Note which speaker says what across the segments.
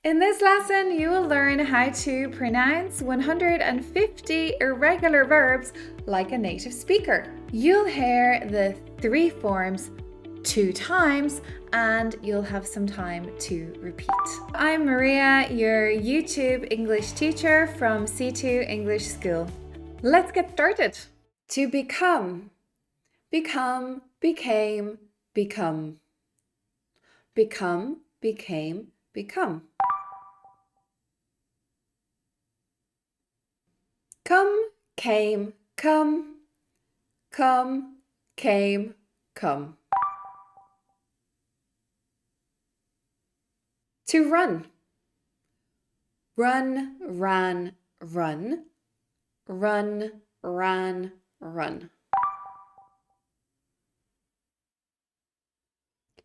Speaker 1: In this lesson, you will learn how to pronounce 150 irregular verbs like a native speaker. You'll hear the 3 forms 2 times and you'll have some time to repeat. I'm Maria, your YouTube English teacher from C2 English School. Let's get started. To become, become, became, become. Become, became, become. Come, came, come. Come, came, come. To run. Run, ran, run. Run, ran, run.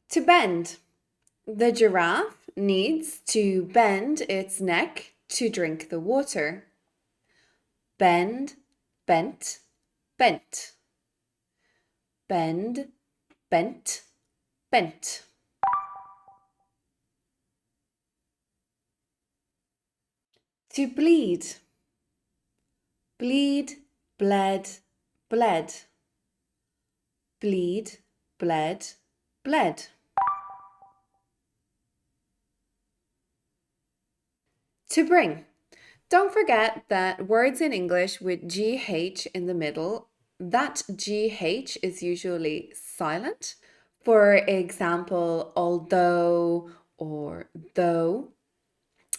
Speaker 1: To bend. The giraffe needs to bend its neck to drink the water. Bend, bent, bent. Bend, bent, bent. To bleed. Bleed, bled, bled. Bleed, bled, bled. To bring. Don't forget that words in English with GH in the middle, that GH is usually silent. For example, although or though.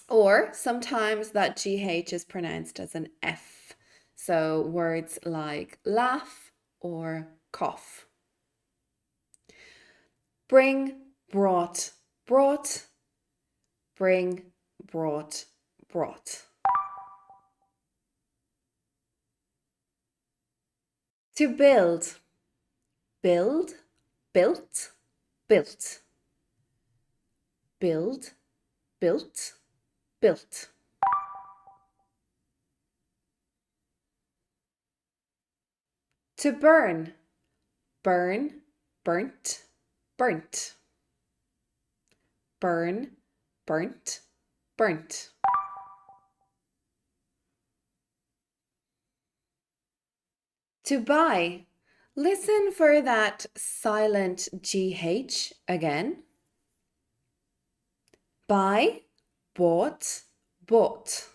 Speaker 1: Or sometimes that GH is pronounced as an F. So words like laugh or cough. Bring, brought, brought. Bring, brought, brought. To build. Build, built, built. Build, built, built. To burn. Burn, burnt, burnt. Burn, burnt, burnt. To buy. Listen for that silent GH again. Buy, bought, bought.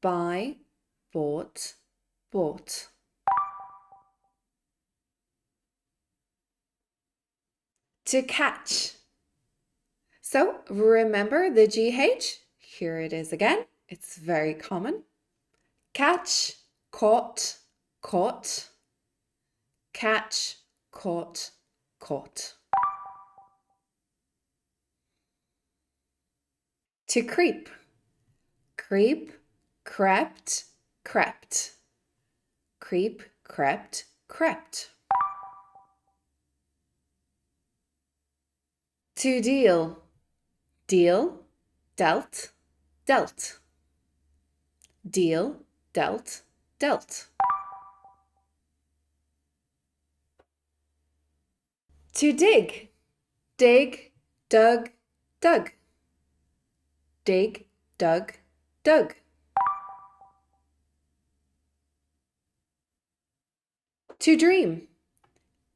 Speaker 1: Buy, bought, bought. To catch. So remember the GH? Here it is again. It's very common. Catch, caught, caught. Catch, caught, caught. To creep. Creep, crept, crept. Creep, crept, crept. To deal. Deal, dealt, dealt. Deal, dealt, dealt. To dig. Dig, dug, dug. Dig, dug, dug. To dream.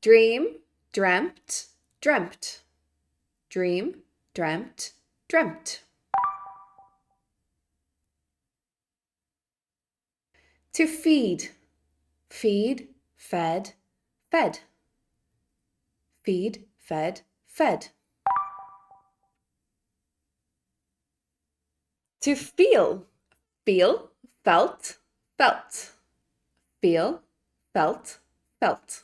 Speaker 1: Dream, dreamt, dreamt. Dream, dreamt, dreamt. To feed. Feed, fed, fed. Feed, fed, fed. To feel. Feel, felt, felt. Feel, felt, felt.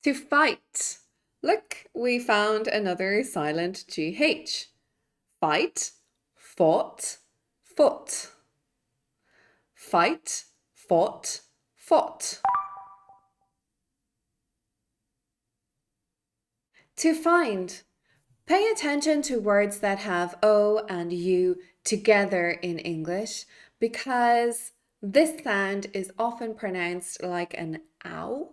Speaker 1: To fight. Look, we found another silent GH. Fight, fought, fought. Fight, fought, fought. To find. Pay attention to words that have O and U together in English because this sound is often pronounced like an ow.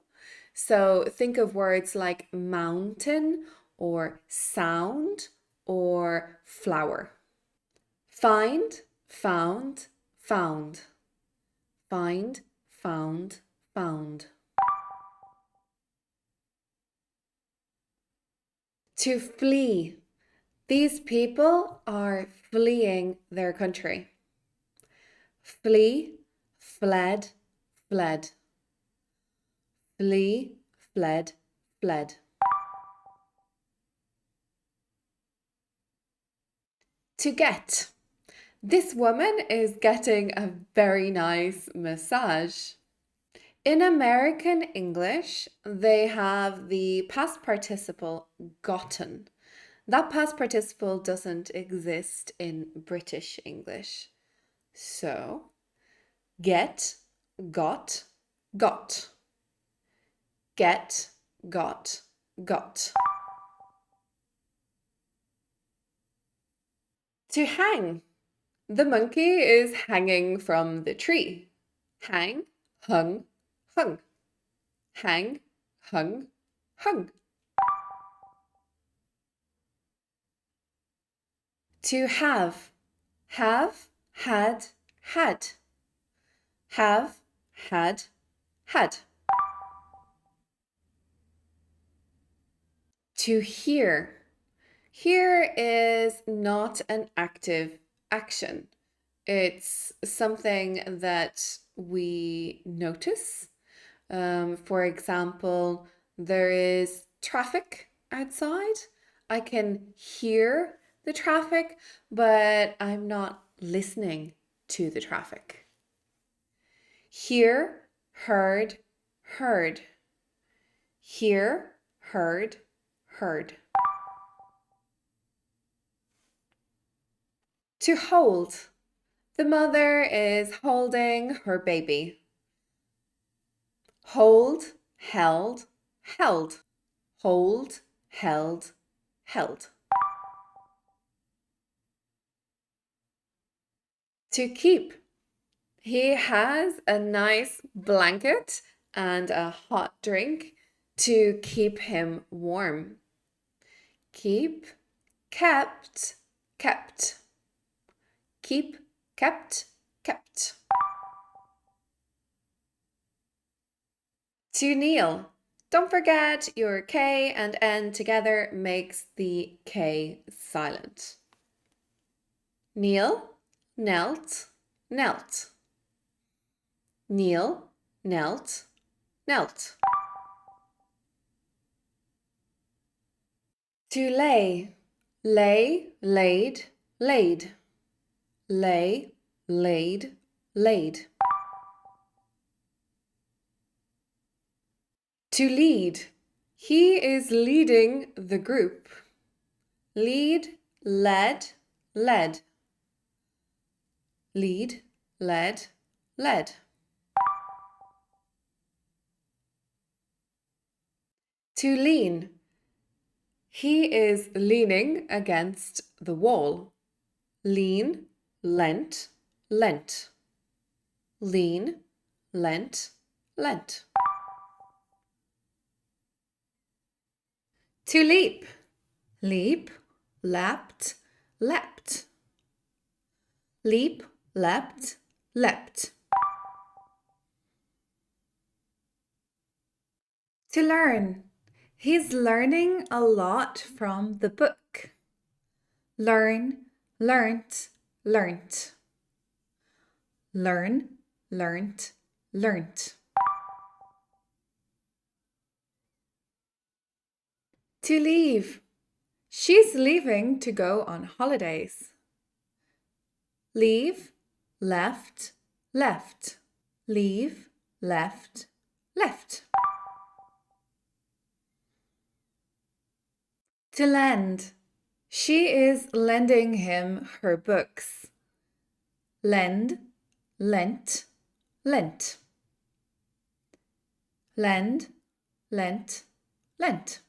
Speaker 1: So think of words like mountain or sound or flower. Find, found, found. Find, found, found. To flee. These people are fleeing their country. Flee, fled, fled. Flee, fled, fled. To get. This woman is getting a very nice massage. In American English, they have the past participle gotten. That past participle doesn't exist in British English. So, get, got, got. Get, got, got. To hang. The monkey is hanging from the tree. Hang, hung, hung. Hang, hung, hung. To have. Have, had, had. Have, had, had. To hear. Hear is not an active action. It's something that we notice. For example, there is traffic outside. I can hear the traffic, but I'm not listening to the traffic. Hear, heard, heard. Hear, heard, heard. To hold. The mother is holding her baby. Hold, held, held. Hold, held, held. To keep. He has a nice blanket and a hot drink to keep him warm. Keep, kept, kept. Keep, kept, kept. To kneel. Don't forget your K and N together makes the K silent. Kneel, knelt, knelt. Kneel, knelt, knelt. To lay. Lay, laid, laid. Lay, laid, laid. To lead. He is leading the group. Lead, led, led. Lead, led, led. To lean. He is leaning against the wall. Lean, lent, lent. Lean, lent, lent. To leap. Leap, lapped, leapt. Leap, leapt, leapt. To learn. He's learning a lot from the book. Learn, learnt, learnt. Learn, learnt, learnt. To leave. She's leaving to go on holidays. Leave, left, left. Leave, left, left. To lend. She is lending him her books. Lend, lent, lent. Lend, lent, lent.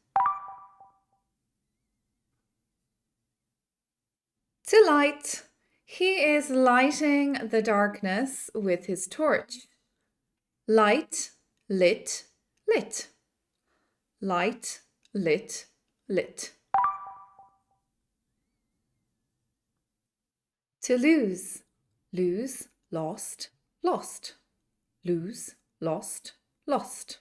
Speaker 1: To light. He is lighting the darkness with his torch. Light, lit, lit. Light, lit, lit. To lose. Lose, lost, lost. Lose, lost, lost.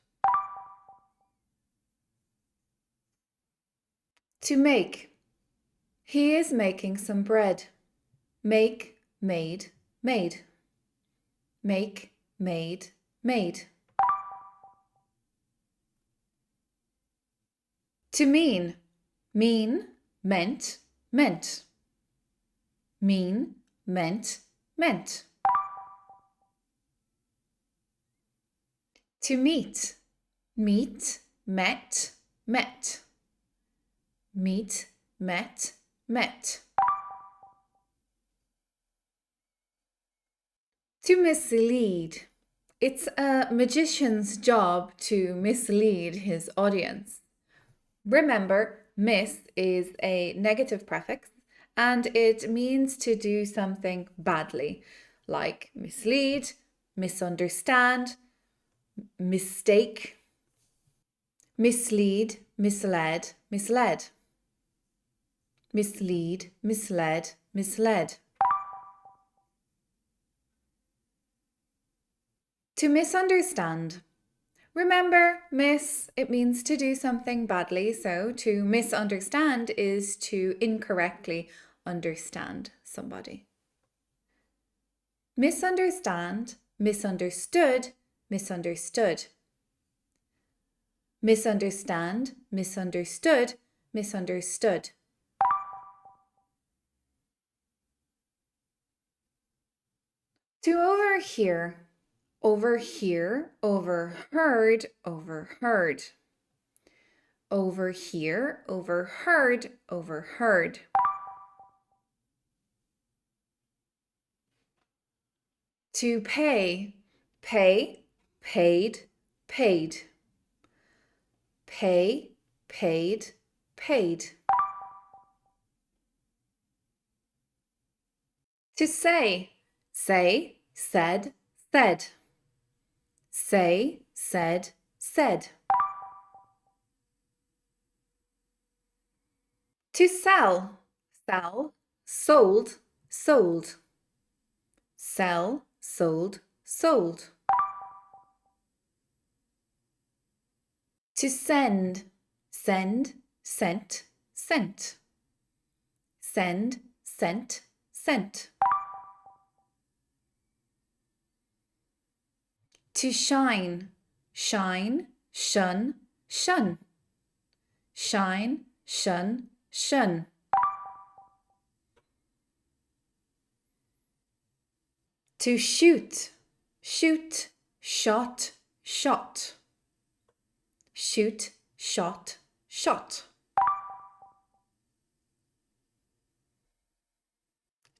Speaker 1: To make. He is making some bread. Make, made, made. Make, made, made. To mean. Mean, meant, meant. Mean, meant, meant. To meet. Meet, met, met. Meet, met, met. To mislead. It's a magician's job to mislead his audience. Remember, miss is a negative prefix and it means to do something badly, like mislead, misunderstand, mistake, mislead, misled, misled. Mislead, misled, misled. To misunderstand. Remember, miss, it means to do something badly, so to misunderstand is to incorrectly understand somebody. Misunderstand, misunderstood, misunderstood. Misunderstand, misunderstood, misunderstood. To overhear. Overhear, overheard, overheard. Overhear, overheard, overheard. To pay. Pay, paid, paid. Pay, paid, paid. To say. Say, said, said. Say, said, said. To sell. Sell, sold, sold. Sell, sold, sold. To send. Send, sent, sent. Send, sent, sent. To shine. Shine, shun, shun. Shine, shun, shun. To shoot. Shoot, shot, shot. Shoot, shot, shot.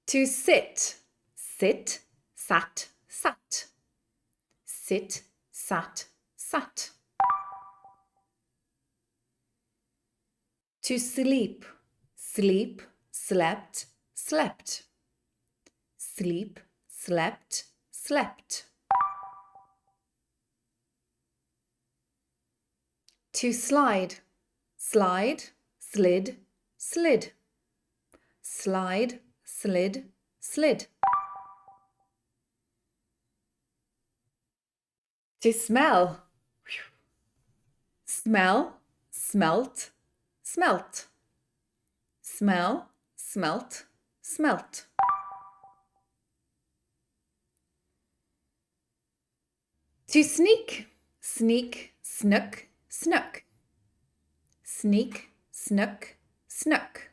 Speaker 1: To sit. Sit, sat, sat. Sit, sat, sat. To sleep. Sleep, slept, slept. Sleep, slept, slept. To slide. Slide, slid, slid. Slide, slid, slid. To smell. Smell, smelt, smelt. Smell, smelt, smelt. To sneak. Sneak, snook, snook. Sneak, snook, snook.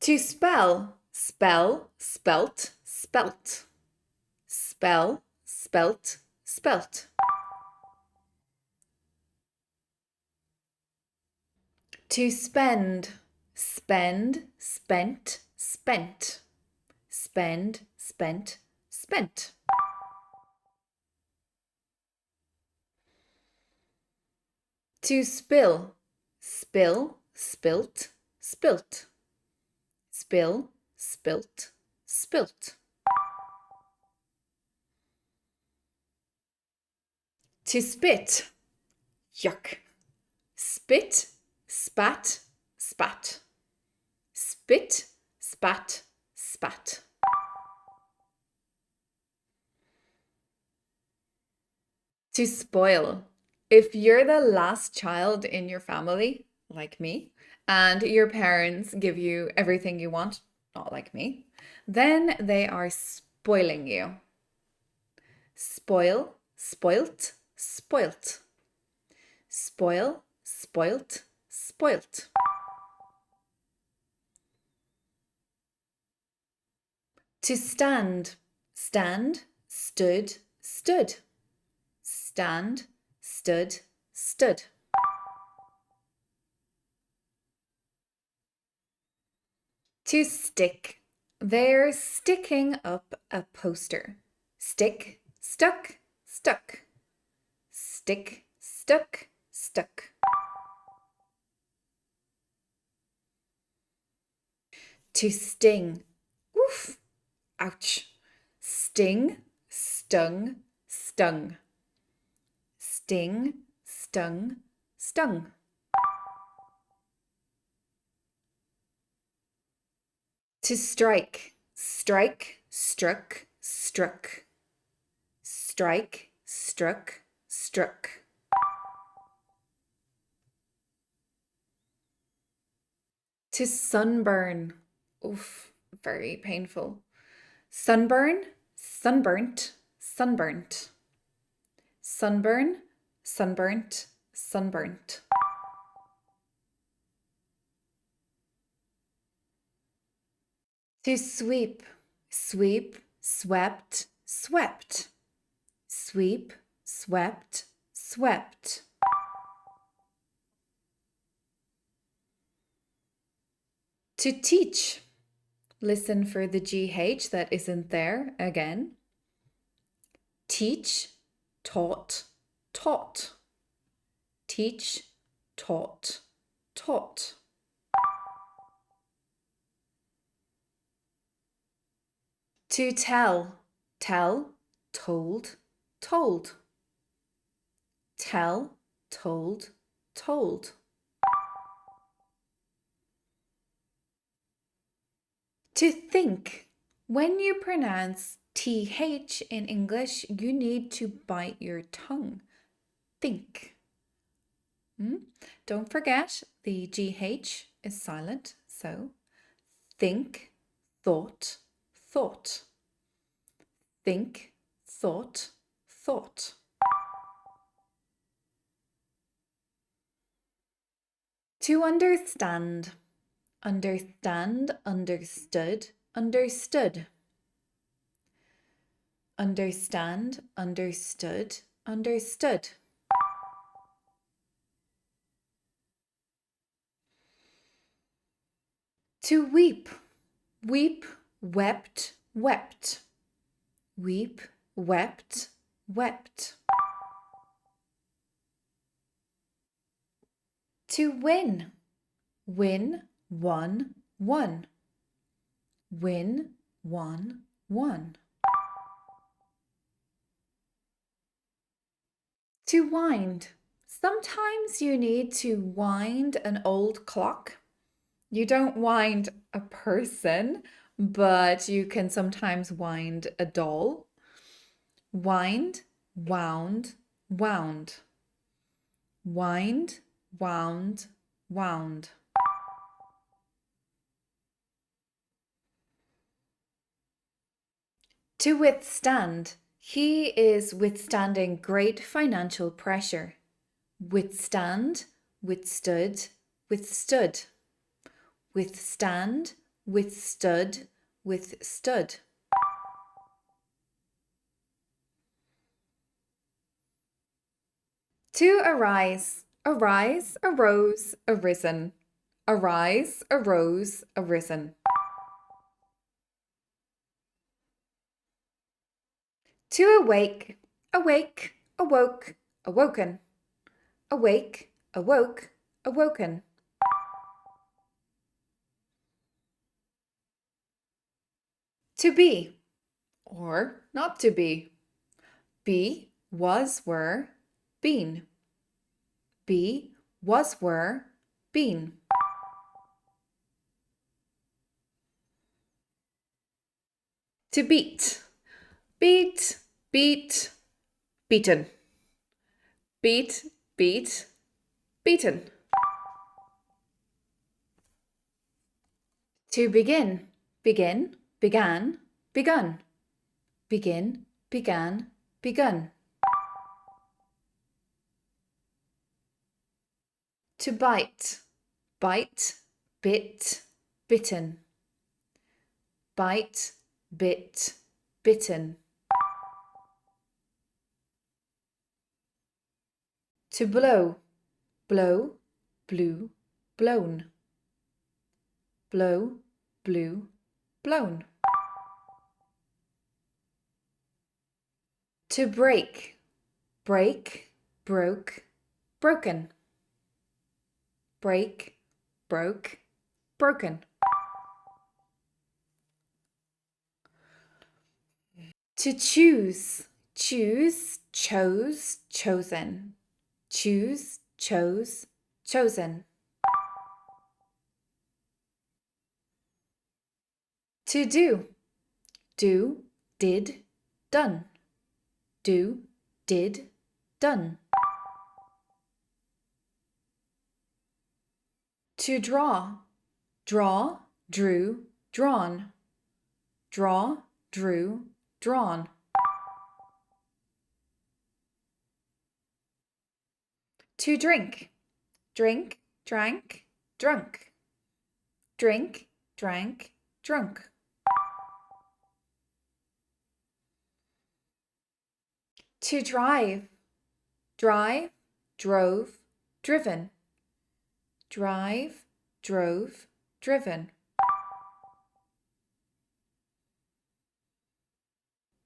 Speaker 1: To spell. Spell, spelt, spelt. Spell, spelt, spelt. To spend. Spend, spent, spent. Spend, spent, spent. To spill. Spill, spilt, spilt. Spill, spilt, spilt. To spit. Yuck. Spit, spat, spat. spit, spat, spat. To spoil. If you're the last child in your family, like me, and your parents give you everything you want, not like me, then they are spoiling you. Spoil, spoilt, spoilt. Spoil, spoilt, spoilt. To stand. Stand, stood, stood. Stand, stood, stood. To stick. They're sticking up a poster. Stick, stuck, stuck. Stick, stuck, stuck. To sting. Oof, ouch. Sting, stung, stung. Sting, stung, stung. To strike. Strike, struck, struck. Strike, struck, struck. To sunburn. Oof, very painful. Sunburn, sunburnt, sunburnt. Sunburn, sunburnt, sunburnt. To sweep. Sweep, swept, swept. Sweep, swept, swept. To teach. Listen for the GH that isn't there again. Teach, taught, taught. Teach, taught, taught. To tell. Tell, told, told. Tell, told, told. To think. When you pronounce TH in English, you need to bite your tongue. Think. Don't forget the GH is silent, so think, thought, thought. Think, thought, thought. To understand. Understand, understood, understood. Understand, understood, understood. To weep. Weep, wept, wept. Weep, wept, wept. To win. Win, won, won. Win, won, won. To wind. Sometimes you need to wind an old clock. You don't wind a person, but you can sometimes wind a doll. Wind, wound, wound. Wind, wound, wound. To withstand. He is withstanding great financial pressure. Withstand, withstood, withstood. Withstand, withstood, withstood. To arise. Arise, arose, arisen. Arise, arose, arisen. To awake. Awake, awoke, awoken. Awake, awoke, awoken. To be or not to be. Be, was, were, been. Be, was, were, been. To beat. Beat, beat, beaten. Beat, beat, beaten. To begin. Begin, began, begun. Begin, began, begun. To bite. Bite, bit, bitten. Bite, bit, bitten. To blow. Blow, blew, blown. Blow, blew, blown. To break. Break, broke, broken. Break, broke, broken. To choose. Choose, chose, chosen. Choose, chose, chosen. To do. Do, did, done. Do, did, done. To draw. Draw, drew, drawn. Draw, drew, drawn. To drink. Drink, drank, drunk. Drink, drank, drunk. To drive. Drive, drove, driven. Drive, drove, driven.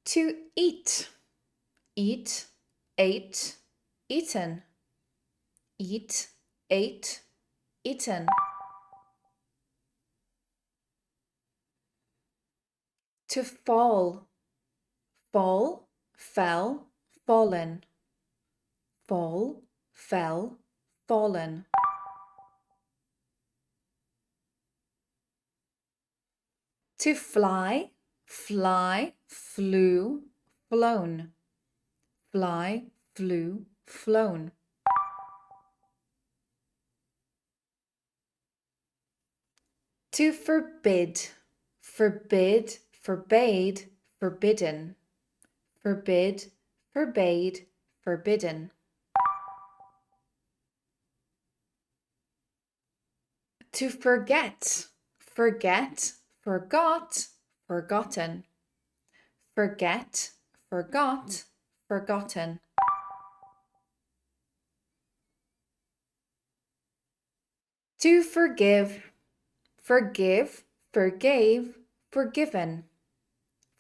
Speaker 1: To eat. Eat, ate, eaten. Eat, ate, eaten. To fall. Fall, fell, fallen. Fall, fell, fallen. To fly. Fly, flew, flown. Fly, flew, flown. To forbid. Forbid, forbade, forbidden. Forbid, forbade, forbidden. To forget. Forget, forgot, forgotten. Forget, forgot, forgotten. To forgive. Forgive, forgave, forgiven.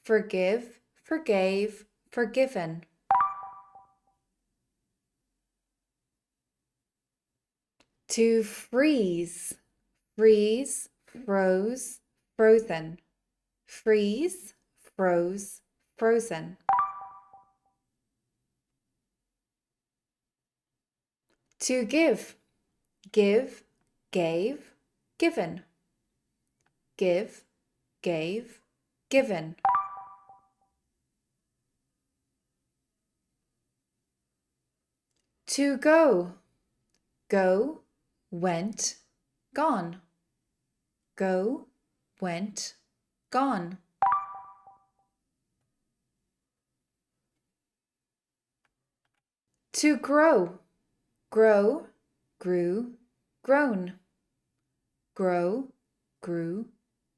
Speaker 1: Forgive, forgave, forgiven. To freeze. Freeze, froze, frozen. Freeze, froze, frozen. To give. Give, gave, given. Give, gave, given. To go. Go, went, gone. Go, went, gone. To grow. Grow, grew, grown. Grow, grew,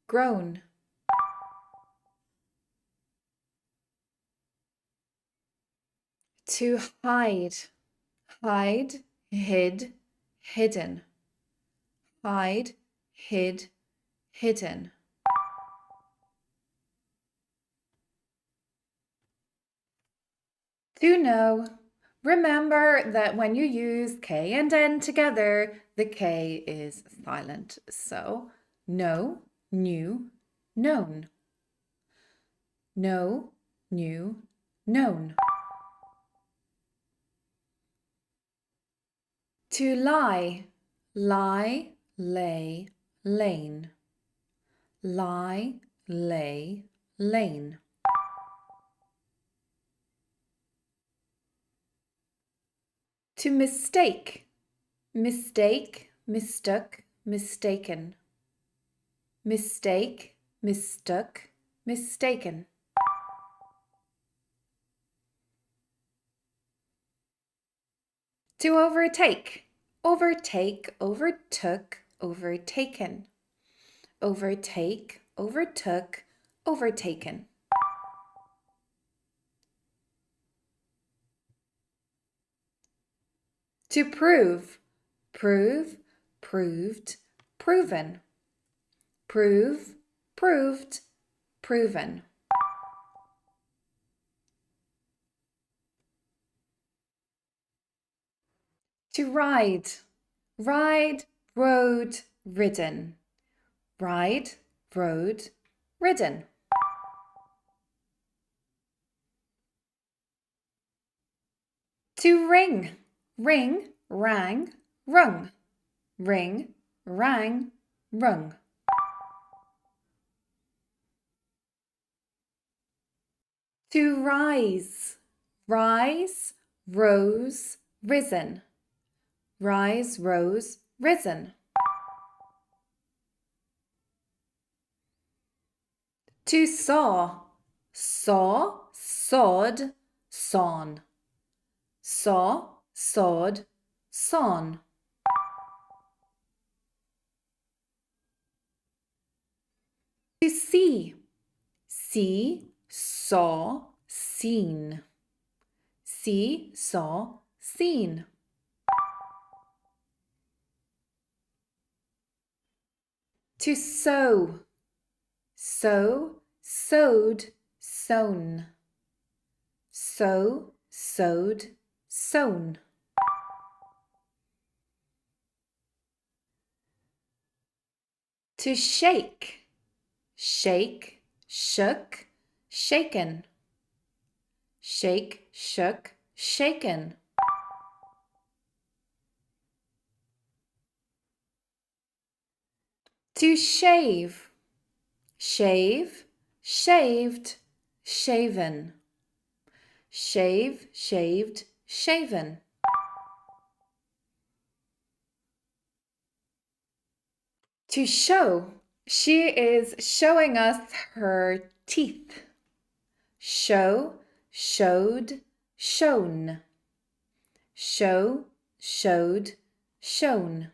Speaker 1: grown. To hide. Hide, hid, hidden. Hide, hid, hidden. To know. Remember that when you use K and N together, the K is silent. So, know, knew, known. Know, knew, known. To lie. Lie, lay, lain. Lie, lay, lane. To mistake, mistake, mistook, mistaken. Mistake, mistook, mistaken. To overtake, overtake, overtook, overtaken. Overtake, overtook, overtaken. To prove, prove, proved, proven. Prove, proved, proven. To ride, ride, rode, ridden. Ride, rode, ridden. To ring, ring, rang, rung. Ring, rang, rung. To rise, rise, rose, risen. Rise, rose, risen. To saw, saw, sawed, sawn. Saw, sawed, sawn. To see, see, saw, seen. See, saw, seen. To sow, sow, sowed, sown. Sow, sowed, sown. To shake, shake, shook, shaken. Shake, shook, shaken. To shave, shave, shaved, shaven. Shave, shaved, shaven. To show, she is showing us her teeth. Show, showed, shown. Show, showed, shown.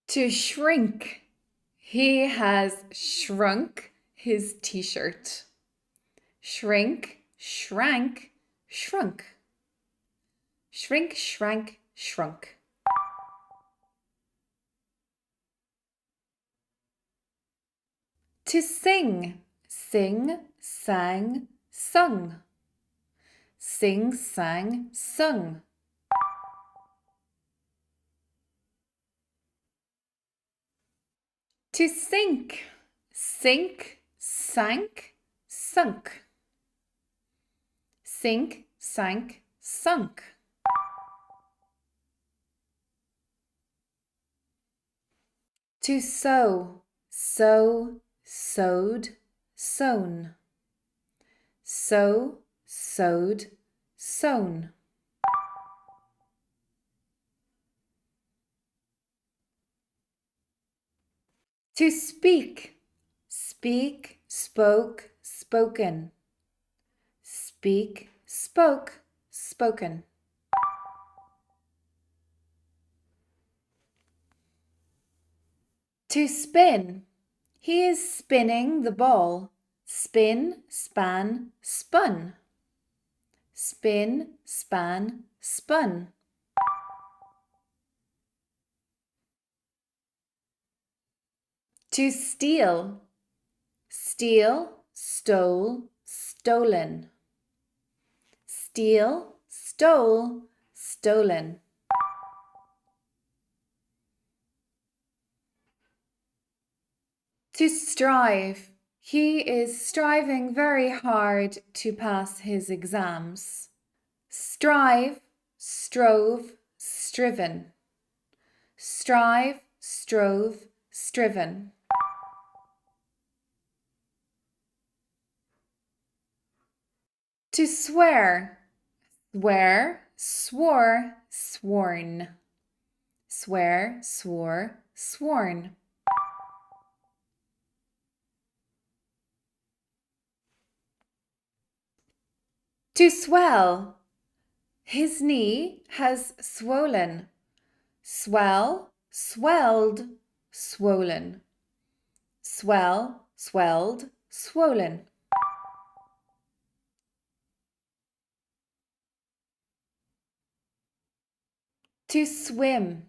Speaker 1: To shrink, he has shrunk his t-shirt. Shrink, shrank, shrunk. Shrink, shrank, shrunk. To sing, sing, sang, sung. Sing, sang, sung. To sink, sink, sank, sunk. Sink, sank, sunk. To sow, sow, sowed, sown. Sow, sowed, sown. To speak, speak, spoke, spoken. Speak, spoke, spoken. To spin, he is spinning the ball. Spin, span, spun. Spin, span, spun. To steal, steal, stole, stolen. Steal, stole, stolen. To strive, he is striving very hard to pass his exams. Strive, strove, striven. strive, strove, striven. To swear, swear, swore, sworn. Swear, swore, sworn. To swell, his knee has swollen. Swell, swelled, swollen. Swell, swelled, swollen. To swim,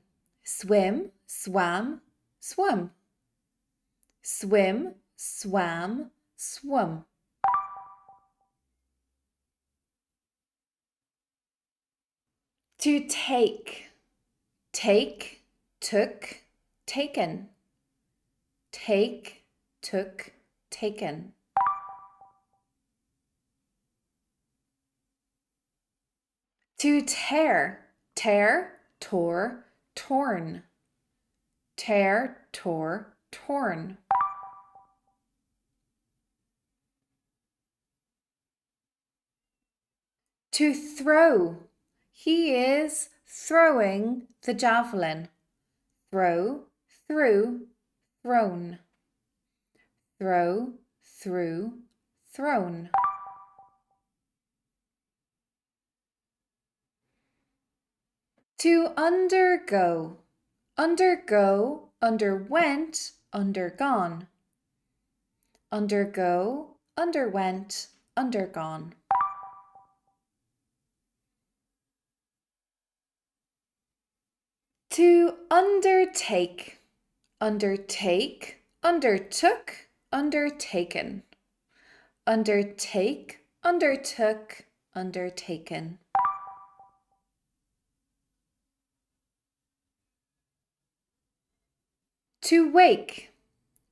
Speaker 1: swim, swam, swum. Swim, swam, swum. To take, take, took, taken. Take, took, taken. To tear, tear, tore, torn. Tear, tore, torn. To throw, he is throwing the javelin. Throw, threw, thrown. Throw, threw, thrown. To undergo, undergo, underwent, undergone. Undergo, underwent, undergone. To undertake, undertake, undertook, undertaken. Undertake, undertook, undertaken. To wake,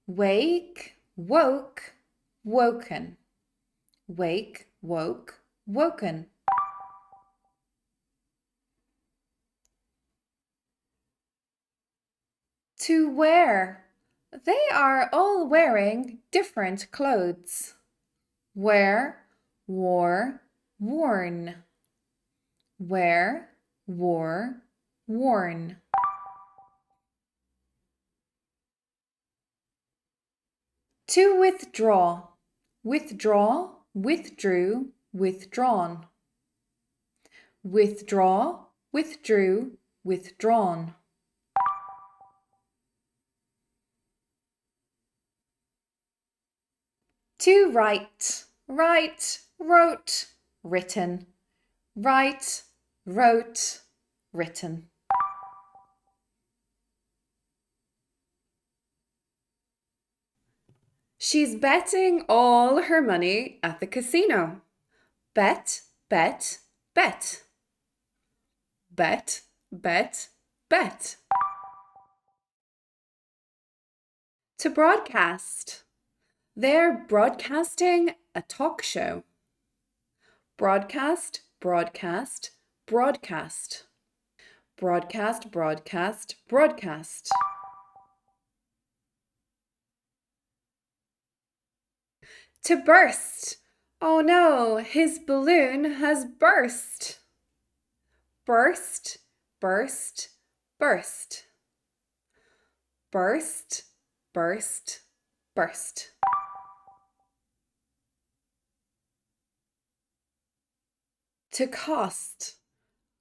Speaker 1: wake, woke, woken. Wake, woke, woken. To wear, they are all wearing different clothes. Wear, wore, worn. Wear, wore, worn. To withdraw, withdraw, withdrew, withdrawn. Withdraw, withdrew, withdrawn. To write, write, wrote, written. Write, wrote, written. She's betting all her money at the casino. Bet, bet, bet. Bet, bet, bet. To broadcast. They're broadcasting a talk show. Broadcast, broadcast, broadcast. Broadcast, broadcast, broadcast. To burst. Oh no, his balloon has burst. Burst, burst, burst. Burst, burst, burst. To cost.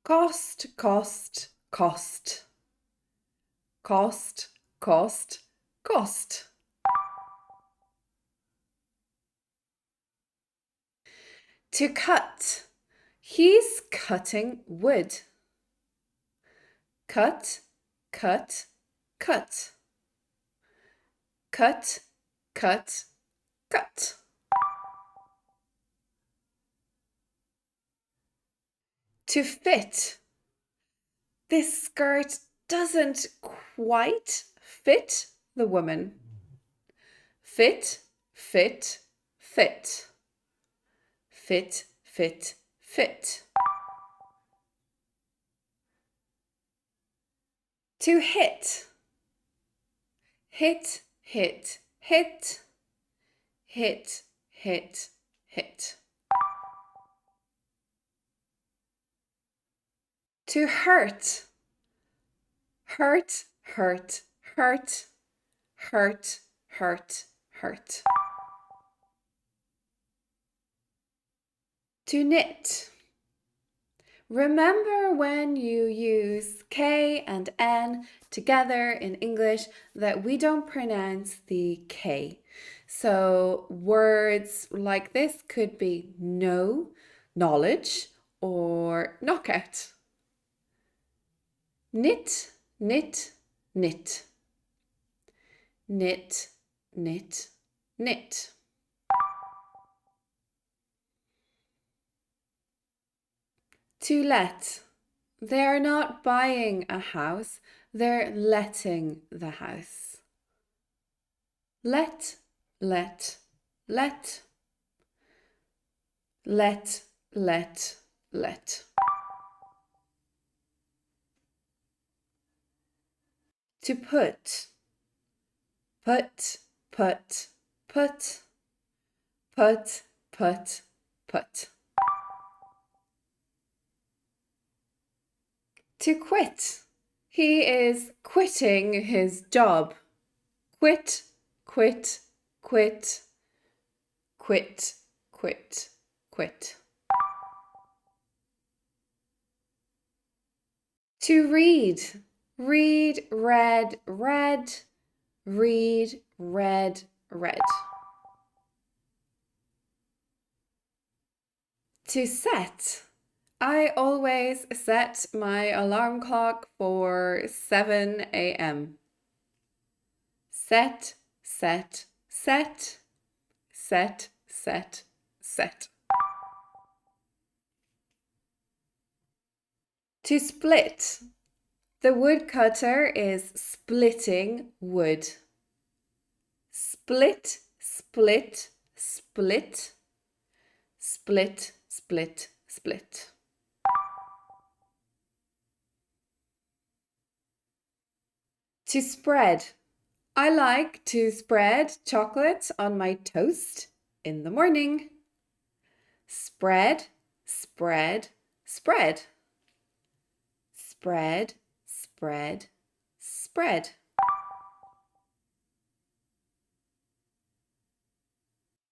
Speaker 1: Cost, cost, cost. Cost, cost, cost. To cut. He's cutting wood. Cut, cut, cut. Cut, cut, cut. To fit. This skirt doesn't quite fit the woman. Fit, fit, fit. Fit, fit, fit. To hit. Hit, hit, hit. Hit, hit, hit. To hurt. Hurt, hurt, hurt. Hurt, hurt, hurt. To knit. Remember when you use K and N together in English that we don't pronounce the K. So words like this could be know, knowledge, or knockout. Knit, knit, knit. Knit, knit, knit. To let. They're not buying a house, they're letting the house. Let, let, let. Let, let, let. To put. Put, put, put. Put, put, put. To quit. He is quitting his job. Quit, quit, quit. Quit, quit, quit. To read. Read, read, read. Read, read, read. To set. I always set my alarm clock for 7 a.m. Set, set, set. Set, set, set. To split. The woodcutter is splitting wood. Split, split, split. Split, split, split. To spread. I like to spread chocolate on my toast in the morning. Spread, spread, spread. Spread, spread, spread.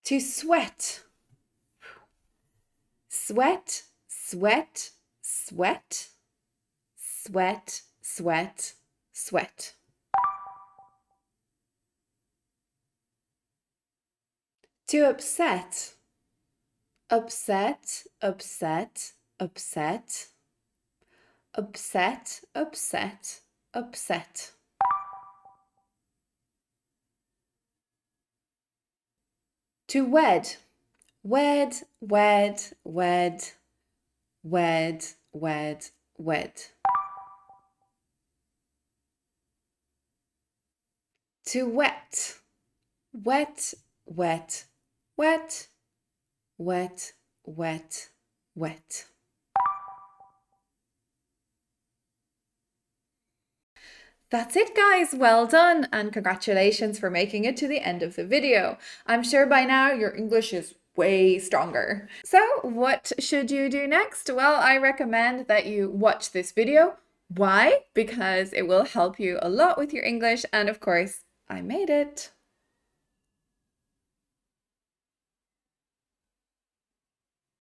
Speaker 1: To sweat. Sweat, sweat, sweat. Sweat, sweat, sweat. To upset. Upset, upset, upset. Upset, upset, upset. To wed. Wed, wed, wed. Wed, wed, wed. To wet. Wet, wet, wet. Wet, wet, wet. That's it, guys. Well done, and congratulations for making it to the end of the video. I'm sure by now your English is way stronger. So what should you do next? Well, I recommend that you watch this video. Why? Because it will help you a lot with your English, and of course, I made it.